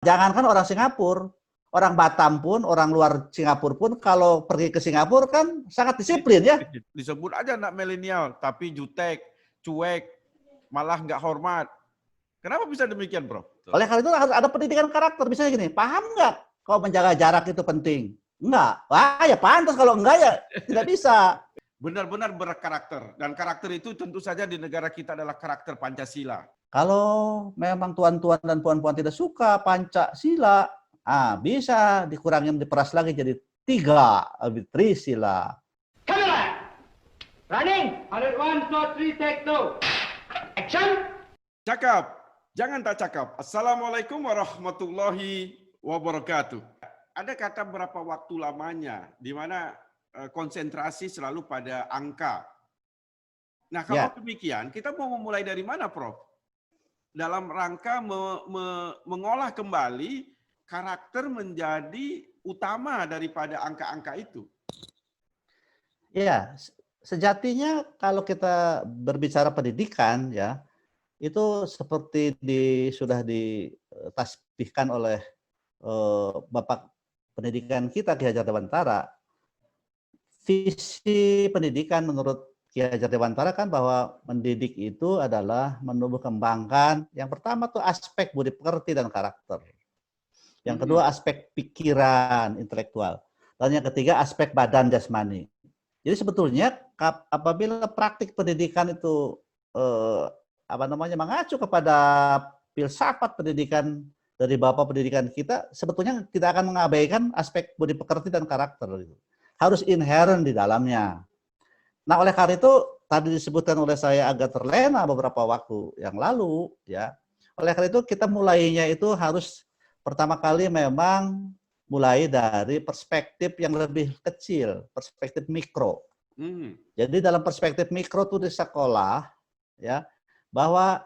Jangankan orang Singapura, orang Batam pun, orang luar Singapura pun kalau pergi ke Singapura kan sangat disiplin ya. Disebut aja anak milenial, tapi jutek, cuek, malah nggak hormat. Kenapa bisa demikian, Bro? Oleh karena itu harus ada pendidikan karakter. Misalnya gini, paham nggak kalau menjaga jarak itu penting? Enggak. Wah ya pantas, kalau enggak ya tidak bisa. Benar-benar berkarakter. Dan karakter itu tentu saja di negara kita adalah karakter Pancasila. Kalau memang tuan-tuan dan puan-puan tidak suka Pancasila, bisa dikurangin, diperas lagi jadi 3, Trisila. Camera! Running! 101, 2, 3, take 2. Action! Cakap, jangan tak cakap. Assalamualaikum warahmatullahi wabarakatuh. Ada kata berapa waktu lamanya, di mana konsentrasi selalu pada angka. Nah, kalau demikian, kita mau memulai dari mana, Prof? Dalam rangka mengolah kembali karakter menjadi utama daripada angka-angka itu. Ya, sejatinya kalau kita berbicara pendidikan ya, itu seperti sudah ditasbihkan oleh Bapak Pendidikan kita Ki Hajar Dewantara. Visi pendidikan menurut Ki Hajar Dewantara kan bahwa mendidik itu adalah menumbuh kembangkan. Yang pertama tuh aspek budi pekerti dan karakter. Yang kedua aspek pikiran intelektual. Dan yang ketiga aspek badan jasmani. Jadi sebetulnya apabila praktik pendidikan itu mengacu kepada filsafat pendidikan dari Bapak Pendidikan kita, sebetulnya tidak akan mengabaikan aspek budi pekerti dan karakter. Harus inherent di dalamnya. Nah, oleh karena itu tadi disebutkan oleh saya agak terlena beberapa waktu yang lalu, ya. Oleh karena itu kita mulainya itu harus pertama kali memang mulai dari perspektif yang lebih kecil, perspektif mikro. Jadi dalam perspektif mikro itu di sekolah, ya, bahwa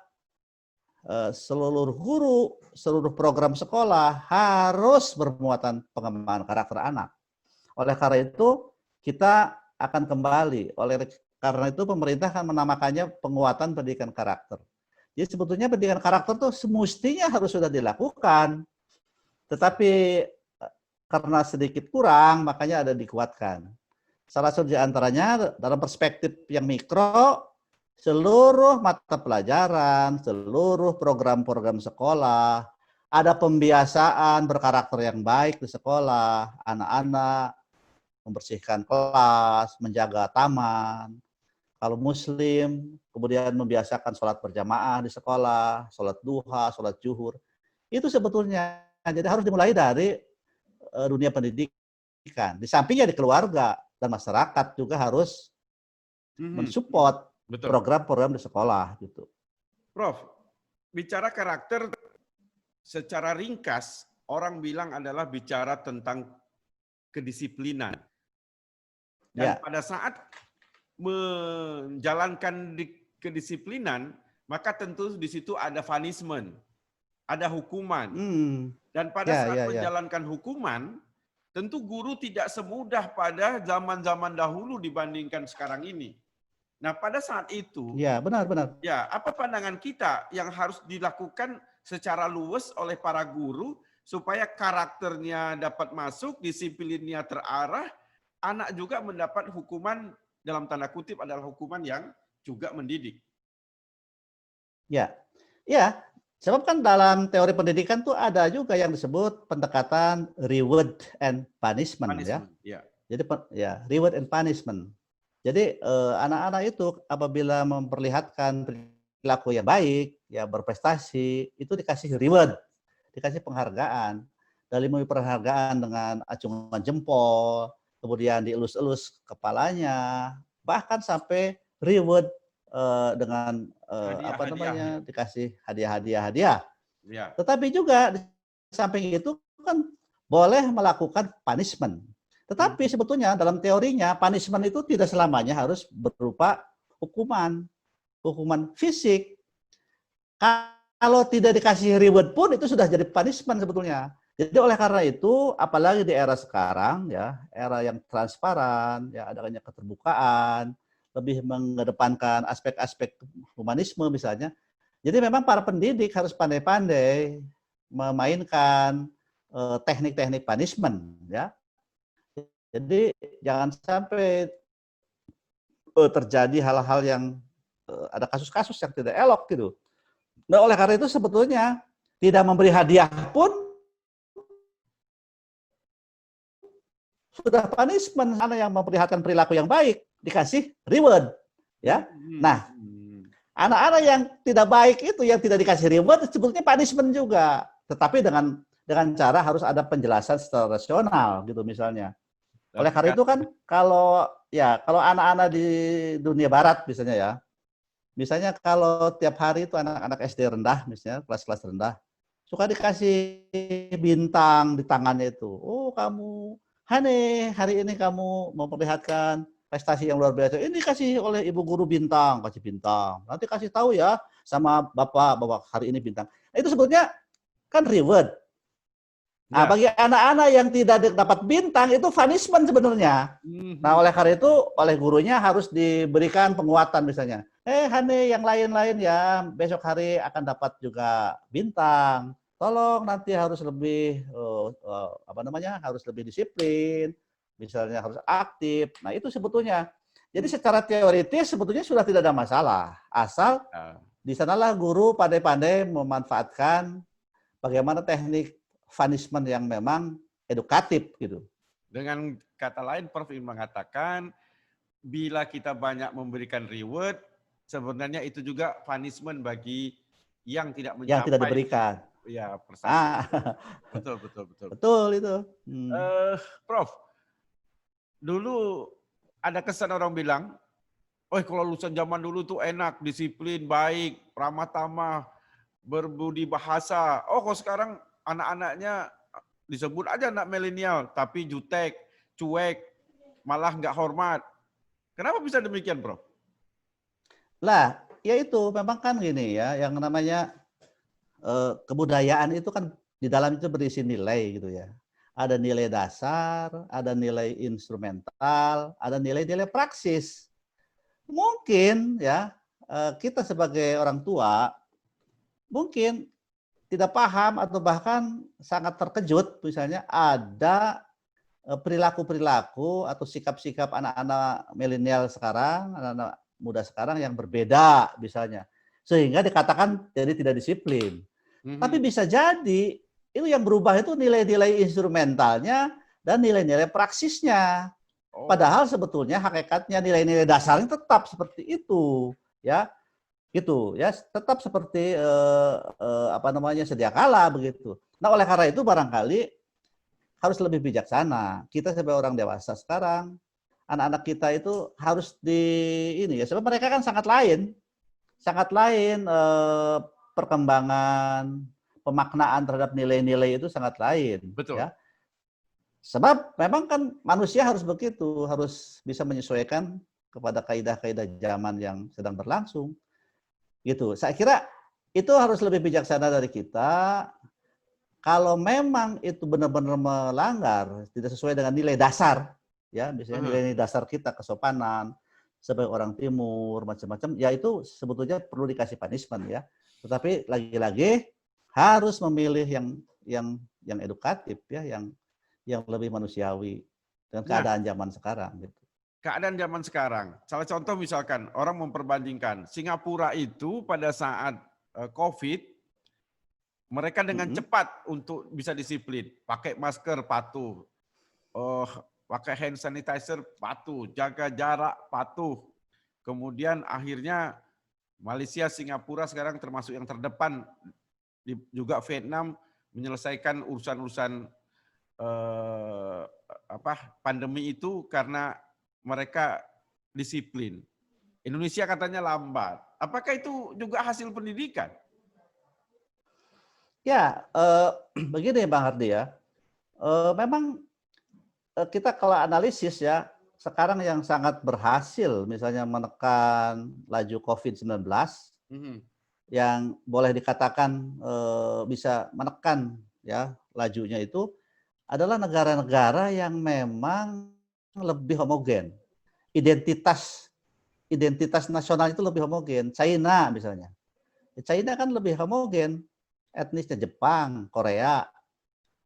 seluruh guru, seluruh program sekolah harus bermuatan pengembangan karakter anak. Oleh karena itu kita akan kembali. Oleh karena itu pemerintah akan menamakannya penguatan pendidikan karakter. Jadi sebetulnya pendidikan karakter itu semestinya harus sudah dilakukan. Tetapi karena sedikit kurang, makanya ada dikuatkan. Salah satu di antaranya dalam perspektif yang mikro, seluruh mata pelajaran, seluruh program-program sekolah, ada pembiasaan berkarakter yang baik di sekolah, anak-anak membersihkan kelas, menjaga taman. Kalau muslim, kemudian membiasakan sholat berjamaah di sekolah, sholat duha, sholat zuhur. Itu sebetulnya, jadi harus dimulai dari dunia pendidikan. Di sampingnya di keluarga dan masyarakat juga harus mensupport program-program di sekolah. Gitu. Prof, bicara karakter secara ringkas, orang bilang adalah bicara tentang kedisiplinan. Dan pada saat menjalankan kedisiplinan, maka tentu di situ ada punishment, ada hukuman. Dan pada saat menjalankan hukuman, tentu guru tidak semudah pada zaman-zaman dahulu dibandingkan sekarang ini. Nah, pada saat itu, benar. Ya, apa pandangan kita yang harus dilakukan secara luwes oleh para guru supaya karakternya dapat masuk, disiplinnya terarah, anak juga mendapat hukuman dalam tanda kutip adalah hukuman yang juga mendidik. Ya, sebab kan dalam teori pendidikan tuh ada juga yang disebut pendekatan reward and punishment. Ya. Jadi reward and punishment. Jadi anak-anak itu apabila memperlihatkan perilaku yang baik, ya berprestasi, itu dikasih reward, dikasih penghargaan. Dari mulai penghargaan dengan acungan jempol, kemudian dielus-elus kepalanya, bahkan sampai reward dengan dikasih hadiah-hadiah. Ya. Tetapi juga di samping itu kan boleh melakukan punishment. Tetapi sebetulnya dalam teorinya punishment itu tidak selamanya harus berupa hukuman fisik. Kalau tidak dikasih reward pun itu sudah jadi punishment sebetulnya. Jadi oleh karena itu, apalagi di era sekarang ya, era yang transparan, ya adanya keterbukaan, lebih mengedepankan aspek-aspek humanisme misalnya. Jadi memang para pendidik harus pandai-pandai memainkan teknik-teknik punishment, ya. Jadi jangan sampai terjadi hal-hal yang ada kasus-kasus yang tidak elok gitu. Nah, oleh karena itu sebetulnya tidak memberi hadiah pun sudah punishment. Mana yang memperlihatkan perilaku yang baik dikasih reward, ya. Nah, anak-anak yang tidak baik itu yang tidak dikasih reward sebetulnya punishment juga, tetapi dengan cara harus ada penjelasan secara rasional gitu misalnya. Oleh karena itu kan kalau anak-anak di dunia barat misalnya ya, misalnya kalau tiap hari itu anak-anak SD rendah misalnya, kelas-kelas rendah, suka dikasih bintang di tangannya itu. Oh, kamu Hane, hari ini kamu memperlihatkan prestasi yang luar biasa. Ini kasih oleh ibu guru bintang, kasih bintang. Nanti kasih tahu ya sama bapak bahwa hari ini bintang. Nah, itu sebetulnya kan reward. Nah, bagi anak-anak yang tidak dapat bintang itu punishment sebenarnya. Nah, oleh karena itu oleh gurunya harus diberikan penguatan misalnya. Hane, yang lain-lain ya besok hari akan dapat juga bintang. Tolong nanti harus lebih harus lebih disiplin, misalnya harus aktif. Nah, itu sebetulnya. Jadi secara teoritis sebetulnya sudah tidak ada masalah. Asal di sanalah guru pandai-pandai memanfaatkan bagaimana teknik punishment yang memang edukatif gitu. Dengan kata lain, Prof ingin mengatakan bila kita banyak memberikan reward, sebenarnya itu juga punishment bagi yang tidak mencapai. Yang tidak diberikan. Ya, prestasi. Betul. Betul itu. Prof, dulu ada kesan orang bilang, kalau lulusan zaman dulu tuh enak, disiplin, baik, ramah tamah, berbudi bahasa. Oh, kok sekarang anak-anaknya disebut aja anak milenial, tapi jutek, cuek, malah nggak hormat. Kenapa bisa demikian, Prof? Lah, ya itu memang kan gini ya, yang namanya kebudayaan itu kan di dalam itu berisi nilai gitu ya. Ada nilai dasar, ada nilai instrumental, ada nilai-nilai praksis. Mungkin ya kita sebagai orang tua mungkin tidak paham atau bahkan sangat terkejut misalnya ada perilaku-perilaku atau sikap-sikap anak-anak milenial sekarang, anak-anak muda sekarang yang berbeda misalnya. Sehingga dikatakan jadi tidak disiplin. Tapi bisa jadi itu yang berubah itu nilai-nilai instrumentalnya dan nilai-nilai praksisnya. Padahal sebetulnya hakikatnya nilai-nilai dasarnya tetap seperti itu, ya. Gitu ya, tetap seperti sedia kala begitu. Nah, oleh karena itu barangkali harus lebih bijaksana. Kita sebagai orang dewasa sekarang, anak-anak kita itu harus sebab mereka kan sangat lain perkembangan pemaknaan terhadap nilai-nilai itu sangat lain. Betul. Ya. Sebab memang kan manusia harus begitu, harus bisa menyesuaikan kepada kaidah-kaidah zaman yang sedang berlangsung. Gitu. Saya kira itu harus lebih bijaksana dari kita. Kalau memang itu benar-benar melanggar, tidak sesuai dengan nilai dasar, ya, misalnya nilai dasar kita kesopanan sebagai orang timur macam-macam, ya itu sebetulnya perlu dikasih punishment ya. Tetapi lagi-lagi harus memilih yang edukatif ya, yang lebih manusiawi dengan keadaan zaman sekarang gitu. Keadaan zaman sekarang. Salah contoh misalkan orang memperbandingkan Singapura itu pada saat COVID mereka dengan cepat untuk bisa disiplin, pakai masker patuh, pakai hand sanitizer patuh, jaga jarak patuh. Kemudian akhirnya Malaysia, Singapura sekarang termasuk yang terdepan, juga Vietnam menyelesaikan urusan-urusan pandemi itu karena mereka disiplin. Indonesia katanya lambat. Apakah itu juga hasil pendidikan? Ya, begini Bang Hardi ya. Memang kita kalau analisis ya, sekarang yang sangat berhasil misalnya menekan laju COVID-19, yang boleh dikatakan bisa menekan ya lajunya itu adalah negara-negara yang memang lebih homogen. Identitas nasional itu lebih homogen. China misalnya. China kan lebih homogen. etnisnya Jepang, Korea,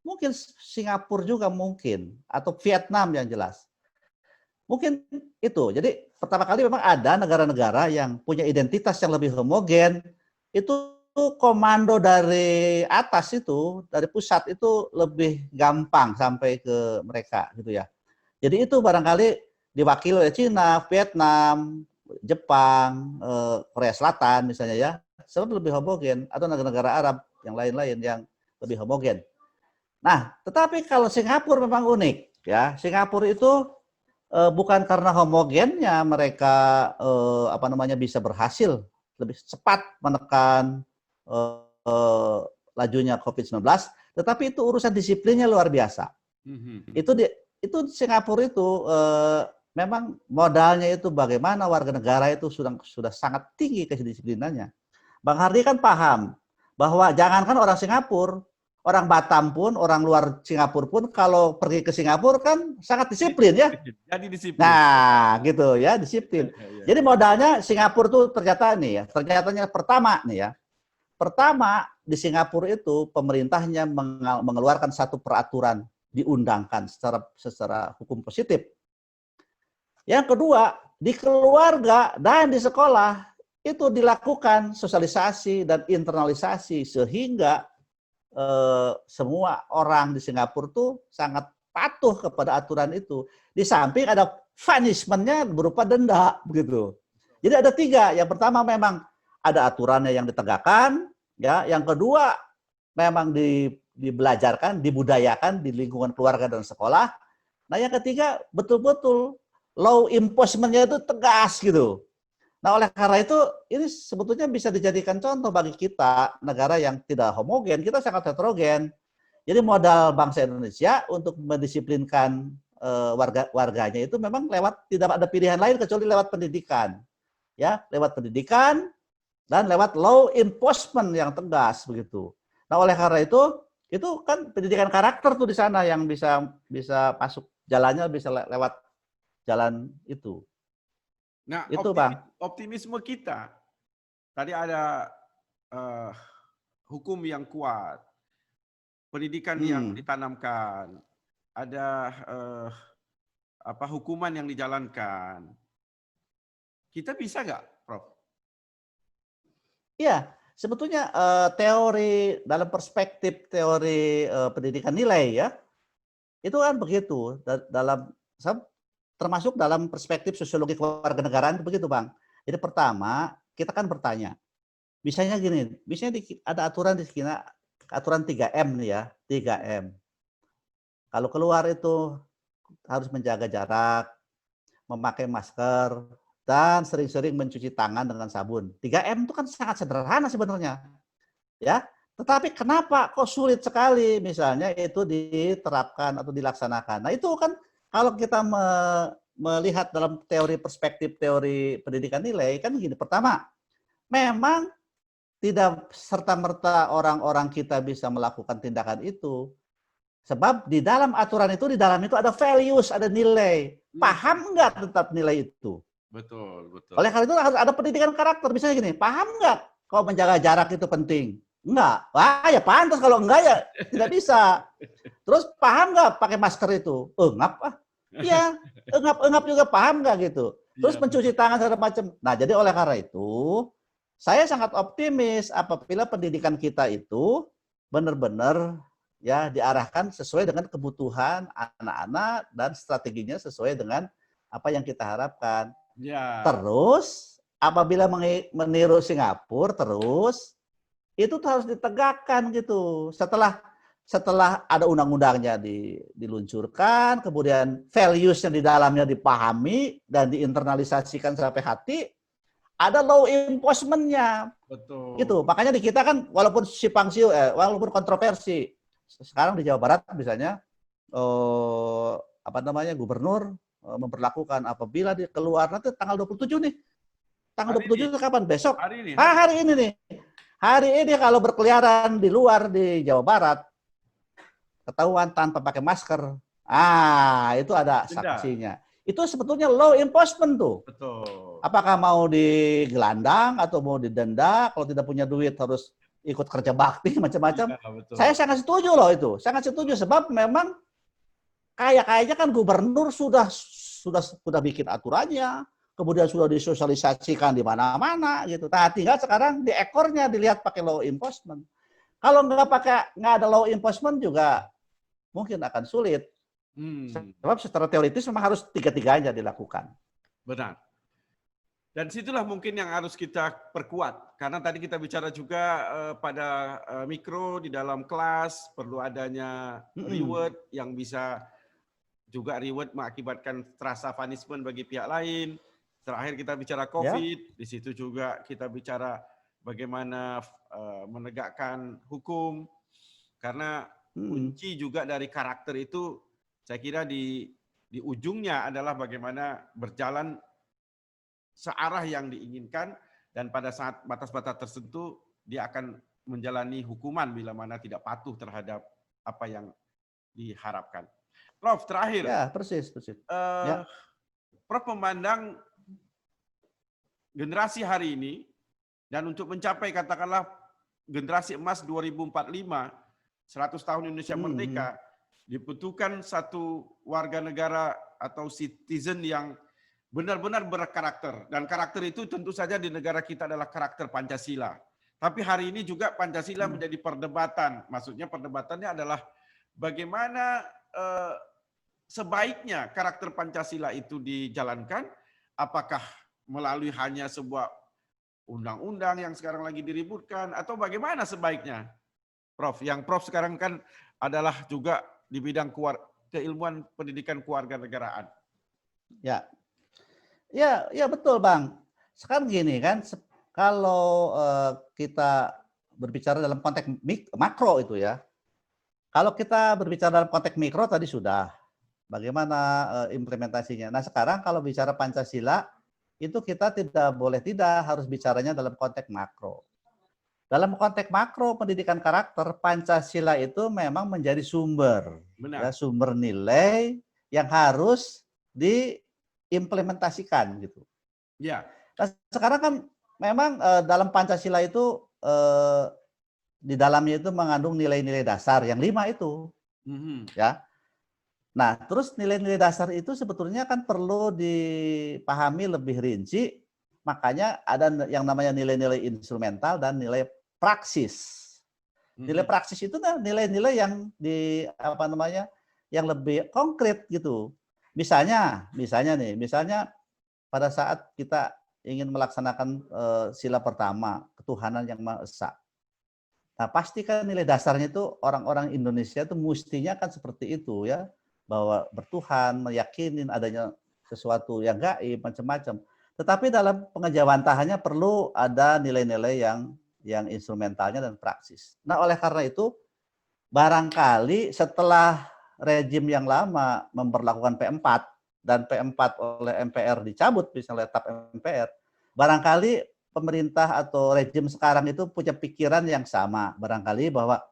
mungkin Singapura juga mungkin, atau Vietnam yang jelas. Mungkin itu. Jadi pertama kali memang ada negara-negara yang punya identitas yang lebih homogen, itu komando dari atas itu, dari pusat itu lebih gampang sampai ke mereka gitu ya. Jadi itu barangkali diwakili oleh Cina, Vietnam, Jepang, Korea Selatan misalnya ya, sebab lebih homogen, atau negara-negara Arab yang lain-lain yang lebih homogen. Nah, tetapi kalau Singapura memang unik ya. Singapura itu bukan karena homogennya mereka bisa berhasil lebih cepat menekan lajunya COVID-19, tetapi itu urusan disiplinnya luar biasa. Itu Singapura itu memang modalnya itu bagaimana warga negara itu sudah sangat tinggi kedisiplinannya. Bang Hardy kan paham bahwa jangankan orang Singapura, orang Batam pun, orang luar Singapura pun kalau pergi ke Singapura kan sangat disiplin ya. Jadi disiplin. Nah, gitu ya, disiplin. Jadi modalnya Singapura tuh ternyata nih ya, ternyatanya pertama nih ya. Pertama di Singapura itu pemerintahnya mengeluarkan satu peraturan, diundangkan secara hukum positif. Yang kedua, di keluarga dan di sekolah itu dilakukan sosialisasi dan internalisasi sehingga semua orang di Singapura tuh sangat patuh kepada aturan itu. Di samping ada punishment-nya berupa denda begitu. Jadi ada 3. Yang pertama memang ada aturannya yang ditegakkan, ya. Yang kedua memang dibelajarkan, dibudayakan di lingkungan keluarga dan sekolah. Nah, yang ketiga betul-betul law enforcement-nya itu tegas gitu. Nah, oleh karena itu, ini sebetulnya bisa dijadikan contoh bagi kita, negara yang tidak homogen, kita sangat heterogen. Jadi modal bangsa Indonesia untuk mendisiplinkan warganya itu memang tidak ada pilihan lain kecuali lewat pendidikan. Ya, lewat pendidikan dan lewat law enforcement yang tegas begitu. Nah, oleh karena itu kan pendidikan karakter tuh di sana yang bisa masuk jalannya bisa lewat jalan itu. Nah, itu Bang. Optimisme kita, tadi ada hukum yang kuat, pendidikan yang ditanamkan, ada hukuman yang dijalankan. Kita bisa nggak, Prof? Iya, sebetulnya teori dalam perspektif teori pendidikan nilai ya, itu kan begitu termasuk dalam perspektif sosiologi kewarganegaraan begitu Bang. Jadi pertama kita kan bertanya, misalnya gini, misalnya ada aturan di sini, aturan 3M nih ya, 3M. Kalau keluar itu harus menjaga jarak, memakai masker, dan sering-sering mencuci tangan dengan sabun. 3M itu kan sangat sederhana sebenarnya, ya. Tetapi kenapa kok sulit sekali misalnya itu diterapkan atau dilaksanakan? Nah itu kan kalau kita melihat dalam teori perspektif teori pendidikan nilai, kan gini, pertama, memang tidak serta-merta orang-orang kita bisa melakukan tindakan itu. Sebab di dalam aturan itu, di dalam itu ada values, ada nilai. Paham nggak tetap nilai itu? Betul. Oleh karena itu harus ada pendidikan karakter. Misalnya gini, paham nggak kalau menjaga jarak itu penting? Enggak. Wah ya pantas, kalau enggak ya tidak bisa. Terus paham nggak pakai masker itu? Engap ah. Iya, engap juga paham nggak gitu. Terus mencuci tangan segala macam. Nah, jadi oleh karena itu, saya sangat optimis apabila pendidikan kita itu benar-benar ya diarahkan sesuai dengan kebutuhan anak-anak dan strateginya sesuai dengan apa yang kita harapkan. Ya. Terus apabila meniru Singapura terus itu harus ditegakkan gitu. Setelah ada undang-undangnya diluncurkan, kemudian values-nya di dalamnya dipahami dan diinternalisasikan sampai hati, ada law enforcement-nya. Betul. Gitu. Makanya di kita kan walaupun walaupun kontroversi, sekarang di Jawa Barat misalnya gubernur memperlakukan apabila dia keluar nanti tanggal 27 nih. Tanggal 27 itu kapan? Besok. Hari ini. Hari ini nih. Hari ini kalau berkeliaran di luar di Jawa Barat ketahuan tanpa pakai masker. Itu ada sanksinya. Itu sebetulnya law enforcement tuh. Betul. Apakah mau digelandang atau mau didenda, kalau tidak punya duit harus ikut kerja bakti macam-macam. Iya, betul. Saya sangat setuju loh itu, sangat setuju sebab memang kayaknya kan gubernur sudah bikin aturannya, kemudian sudah disosialisasikan di mana-mana gitu. Nah, tinggal sekarang di ekornya dilihat pakai law enforcement. Kalau nggak ada law enforcement juga mungkin akan sulit. Sebab secara teoritis memang harus tiga-tiganya dilakukan. Benar. Dan situlah mungkin yang harus kita perkuat. Karena tadi kita bicara juga pada mikro, di dalam kelas, perlu adanya reward yang bisa juga reward mengakibatkan terasa punishment bagi pihak lain. Terakhir kita bicara COVID, di situ juga kita bicara bagaimana menegakkan hukum. Karena kunci juga dari karakter itu, saya kira di ujungnya adalah bagaimana berjalan searah yang diinginkan, dan pada saat batas-batas tertentu dia akan menjalani hukuman bila mana tidak patuh terhadap apa yang diharapkan. Prof, terakhir. Ya, persis. Prof memandang generasi hari ini, dan untuk mencapai katakanlah generasi emas 2045, 100 tahun Indonesia merdeka, dibutuhkan satu warga negara atau citizen yang benar-benar berkarakter. Dan karakter itu tentu saja di negara kita adalah karakter Pancasila. Tapi hari ini juga Pancasila menjadi perdebatan. Maksudnya perdebatannya adalah bagaimana sebaiknya karakter Pancasila itu dijalankan. Apakah melalui hanya sebuah undang-undang yang sekarang lagi diributkan, atau bagaimana sebaiknya? Prof, yang Prof sekarang kan adalah juga di bidang keilmuan pendidikan kewarganegaraan. Ya betul Bang. Sekarang gini kan, kalau kita berbicara dalam konteks makro itu ya, kalau kita berbicara dalam konteks mikro tadi sudah, bagaimana implementasinya. Nah sekarang kalau bicara Pancasila, itu kita tidak harus bicaranya dalam konteks makro. Dalam konteks makro pendidikan karakter, Pancasila itu memang menjadi sumber, ya, sumber nilai yang harus diimplementasikan gitu. Ya. Nah, sekarang kan memang dalam Pancasila itu di dalamnya itu mengandung nilai-nilai dasar yang 5 itu, ya. Nah, terus nilai-nilai dasar itu sebetulnya kan perlu dipahami lebih rinci, makanya ada yang namanya nilai-nilai instrumental dan nilai praksis. Nilai praksis itu kan nilai-nilai yang yang lebih konkret gitu. Misalnya pada saat kita ingin melaksanakan sila pertama, ketuhanan yang Maha Esa. Nah, pastikan nilai dasarnya itu orang-orang Indonesia itu mestinya kan seperti itu ya, bahwa bertuhan, meyakini adanya sesuatu yang gaib, macam-macam. Tetapi dalam pengejawantahannya perlu ada nilai-nilai yang instrumentalnya dan praksis. Nah, oleh karena itu, barangkali setelah rejim yang lama memperlakukan P4 dan P4 oleh MPR dicabut, misalnya TAP MPR, barangkali pemerintah atau rejim sekarang itu punya pikiran yang sama, barangkali bahwa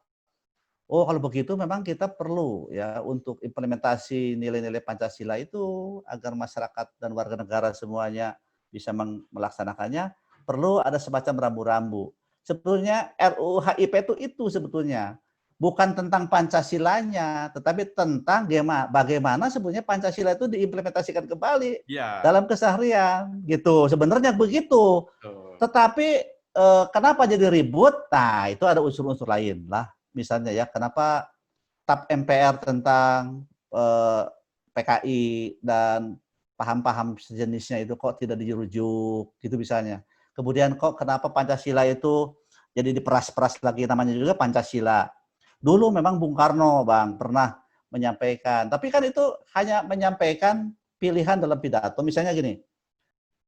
oh kalau begitu memang kita perlu ya untuk implementasi nilai-nilai Pancasila itu agar masyarakat dan warga negara semuanya bisa melaksanakannya, perlu ada semacam rambu-rambu. Sebetulnya RUU HIP itu sebetulnya bukan tentang Pancasilanya, tetapi tentang bagaimana sebetulnya Pancasila itu diimplementasikan kembali dalam keseharian, gitu. Sebenarnya begitu. Tetapi kenapa jadi ribut? Nah, itu ada unsur-unsur lain lah. Misalnya ya, kenapa TAP MPR tentang PKI dan paham-paham sejenisnya itu kok tidak dirujuk, gitu misalnya. Kemudian kok kenapa Pancasila itu jadi diperas-peras lagi, namanya juga Pancasila. Dulu memang Bung Karno, Bang, pernah menyampaikan. Tapi kan itu hanya menyampaikan pilihan dalam pidato. Misalnya gini,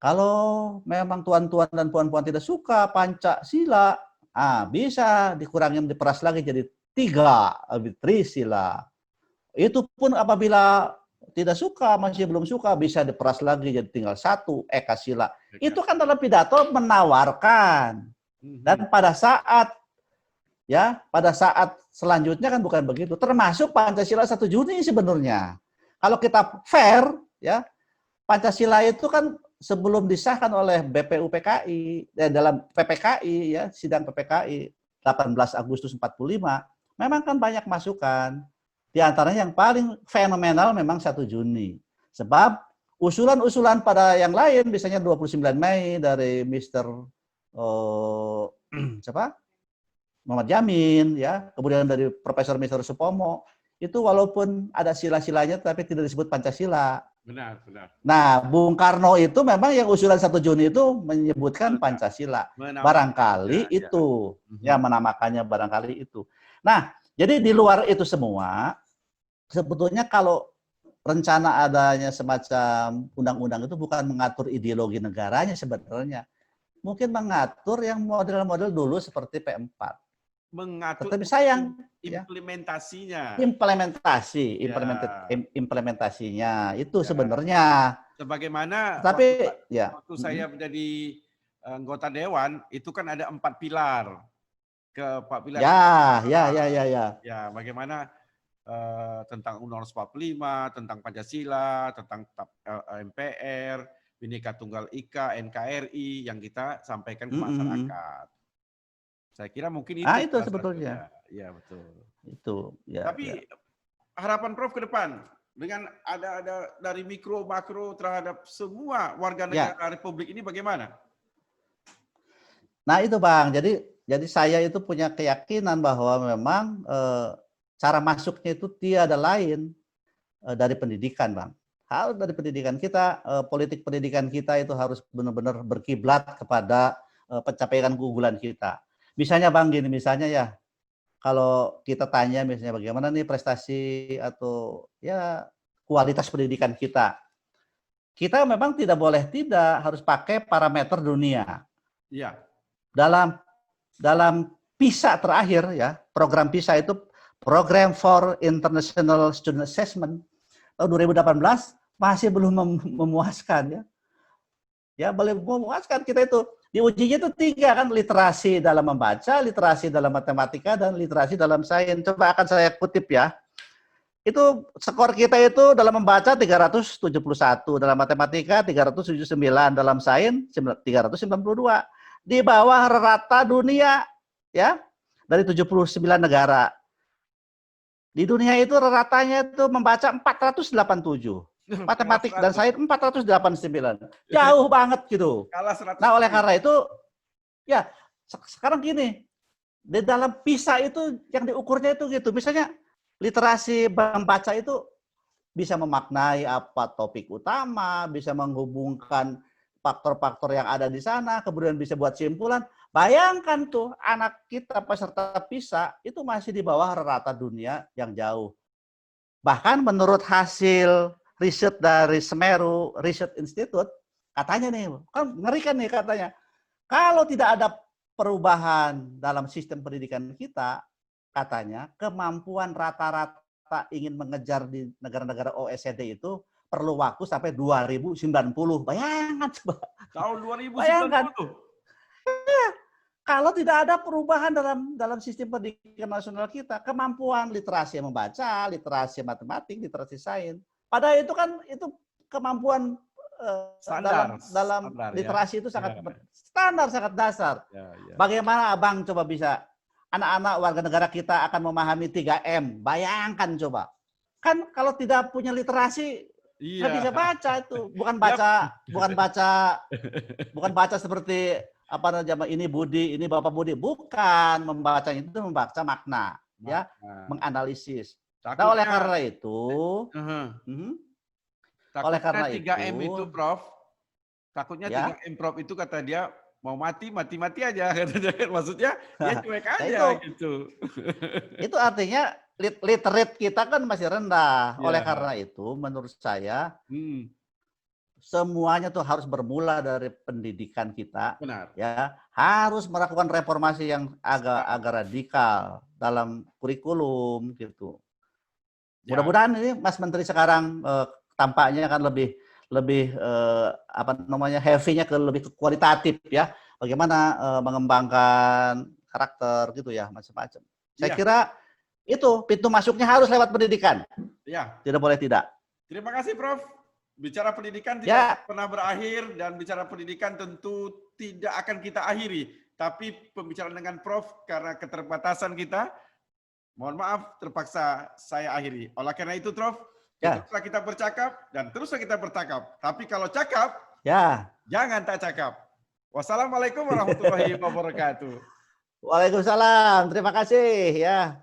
kalau memang tuan-tuan dan puan-puan tidak suka Pancasila, bisa dikurangi, diperas lagi jadi 3, Trisila. Itu pun apabila tidak suka, masih belum suka, bisa diperas lagi jadi tinggal 1, Ekasila. Itu kan dalam pidato menawarkan. Dan pada saat selanjutnya kan bukan begitu. Termasuk Pancasila 1 Juni sebenarnya. Kalau kita fair, ya, Pancasila itu kan sebelum disahkan oleh BPUPKI, dalam PPKI, ya, sidang PPKI, 18 Agustus 45, memang kan banyak masukan. Di antaranya yang paling fenomenal memang 1 Juni. Sebab usulan-usulan pada yang lain, misalnya 29 Mei dari Mr. Siapa? Muhammad Yamin, ya, kemudian dari Profesor Mr. Supomo, itu walaupun ada sila-silanya tapi tidak disebut Pancasila. Benar, benar. Nah, Bung Karno itu memang yang usulan 1 Juni itu menyebutkan Pancasila. Barangkali itu, ya menamakannya barangkali itu. Nah, jadi di luar itu semua, sebetulnya kalau rencana adanya semacam undang-undang itu bukan mengatur ideologi negaranya sebenarnya. Mungkin mengatur yang model-model dulu seperti P4. Mengatur Tetapi sayang, implementasinya. Implementasinya itu sebenarnya. Sebagaimana Tapi waktu saya menjadi anggota dewan, itu kan ada 4 pilar. Ke 4 pilar. Ya. Bagaimana tentang Undang-Undang 45, tentang Pancasila, tentang MPR, Bhinneka Tunggal Ika, NKRI yang kita sampaikan ke masyarakat. Saya kira mungkin itu. Itu sebetulnya. Iya, betul. Itu. Ya, tapi harapan Prof ke depan dengan ada dari mikro makro terhadap semua warga negara Republik ini bagaimana? Nah itu Bang, jadi saya itu punya keyakinan bahwa memang cara masuknya itu tiada lain dari pendidikan Bang. Harus dari pendidikan kita, politik pendidikan kita itu harus benar-benar berkiblat kepada pencapaian keunggulan kita. Misalnya Bang gini, misalnya ya, kalau kita tanya misalnya bagaimana nih prestasi atau ya kualitas pendidikan kita. Kita memang tidak harus pakai parameter dunia. Iya. Dalam PISA terakhir ya, program PISA itu Program for International Student Assessment tahun 2018 masih belum memuaskan ya. Ya, belum memuaskan kita itu. Diujinya itu 3 kan, literasi dalam membaca, literasi dalam matematika, dan literasi dalam sains. Coba akan saya kutip ya. Itu skor kita itu dalam membaca 371, dalam matematika 379, dalam sains 392. Di bawah rata dunia ya, dari 79 negara. Di dunia itu ratanya itu membaca 487. Matematik dan sains 489. Jauh banget gitu. Nah, oleh karena itu ya sekarang gini, di dalam PISA itu yang diukurnya itu gitu. Misalnya literasi membaca itu bisa memaknai apa topik utama, bisa menghubungkan faktor-faktor yang ada di sana, kemudian bisa buat simpulan. Bayangkan tuh anak kita peserta PISA itu masih di bawah rata dunia yang jauh. Bahkan menurut hasil riset dari Semeru Research Institute, katanya nih, kan ngerikan nih katanya, kalau tidak ada perubahan dalam sistem pendidikan kita, katanya kemampuan rata-rata ingin mengejar di negara-negara OECD itu perlu waktu sampai 2090. Bayangkan coba. Tahun 2090. Bayangkan. Kalau tidak ada perubahan dalam sistem pendidikan nasional kita, kemampuan literasi membaca, literasi matematik, literasi sains, padahal itu kan itu kemampuan dalam literasi itu sangat standar, sangat dasar. Bagaimana Abang coba bisa anak-anak warga negara kita akan memahami 3M? Bayangkan coba. Kan kalau tidak punya literasi nggak bisa baca itu. Bukan baca seperti apa namanya ini Budi, ini Bapak Budi. Bukan, membaca itu membaca makna, ya, menganalisis. Nah, oleh karena itu, oleh karena 3M itu, Prof. Takutnya 3M Prof itu kata dia mau mati aja. Maksudnya dia cuek aja gitu. Itu artinya literate kita kan masih rendah. Oleh karena itu, menurut saya semuanya tuh harus bermula dari pendidikan kita. Benar. Ya, harus melakukan reformasi yang agak radikal dalam kurikulum gitu. Mudah-mudahan ini Mas Menteri sekarang tampaknya kan lebih apa namanya heavy-nya lebih ke kualitatif ya. Bagaimana mengembangkan karakter gitu ya, macam-macam. Saya kira itu pintu masuknya harus lewat pendidikan. Ya. Tidak boleh tidak. Terima kasih Prof. Bicara pendidikan tidak pernah berakhir dan bicara pendidikan tentu tidak akan kita akhiri tapi pembicaraan dengan Prof karena keterbatasan kita, mohon maaf terpaksa saya akhiri. Oleh karena itu, Prof, Ya. teruslah kita bercakap dan teruslah kita bercakap. Tapi kalau cakap, Ya. jangan tak cakap. Wassalamualaikum warahmatullahi wabarakatuh. Waalaikumsalam. Terima kasih ya.